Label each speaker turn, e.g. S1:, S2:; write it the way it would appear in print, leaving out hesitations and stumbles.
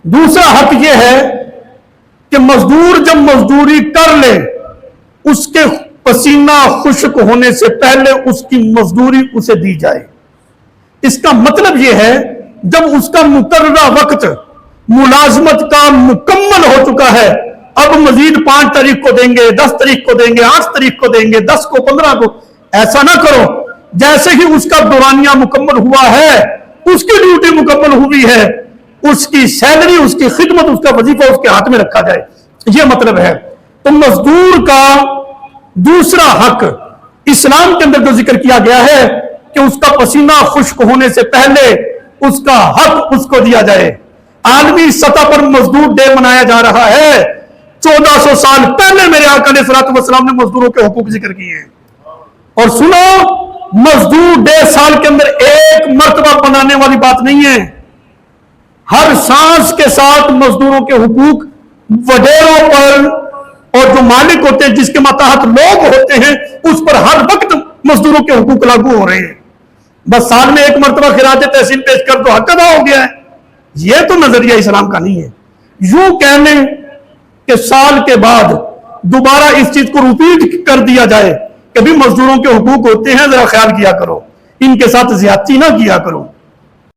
S1: دوسرا حق یہ ہے کہ مزدور جب مزدوری کر لے اس کے پسینہ خشک ہونے سے پہلے اس کی مزدوری اسے دی جائے۔ اس کا مطلب یہ ہے جب اس کا مقررہ وقت ملازمت کا مکمل ہو چکا ہے، اب مزید 5 تاریخ کو دیں گے، 10 تاریخ کو دیں گے، 8 تاریخ کو دیں گے، 10 کو، 15 کو، ایسا نہ کرو۔ جیسے ہی اس کا دورانیہ مکمل ہوا ہے، اس کی ڈیوٹی مکمل ہوئی ہے، اس کی سیلری، اس کی خدمت، اس کا وظیفہ اس کے ہاتھ میں رکھا جائے، یہ مطلب ہے۔ تو مزدور کا دوسرا حق اسلام کے اندر جو ذکر کیا گیا ہے کہ اس کا پسینہ خشک ہونے سے پہلے اس کا حق اس کو دیا جائے۔ عالمی سطح پر مزدور ڈے منایا جا رہا ہے۔ 1400 سال پہلے میرے آقا علیہ الصلوۃ والسلام نے مزدوروں کے حقوق ذکر کیے ہیں۔ اور سنو، مزدور ڈے سال کے اندر ایک مرتبہ بنانے والی بات نہیں ہے۔ ہر سانس کے ساتھ مزدوروں کے حقوق وڈیروں پر اور جو مالک ہوتے ہیں، جس کے ماتحت لوگ ہوتے ہیں، اس پر ہر وقت مزدوروں کے حقوق لاگو ہو رہے ہیں۔ بس سال میں ایک مرتبہ خراج تحسین پیش کر تو حق ادا ہو گیا ہے، یہ تو نظریہ اسلام کا نہیں ہے۔ یوں کہنے کہ سال کے بعد دوبارہ اس چیز کو ریپیٹ کر دیا جائے کہ بھی مزدوروں کے حقوق ہوتے ہیں، ذرا خیال کیا کرو، ان کے ساتھ زیادتی نہ کیا کرو۔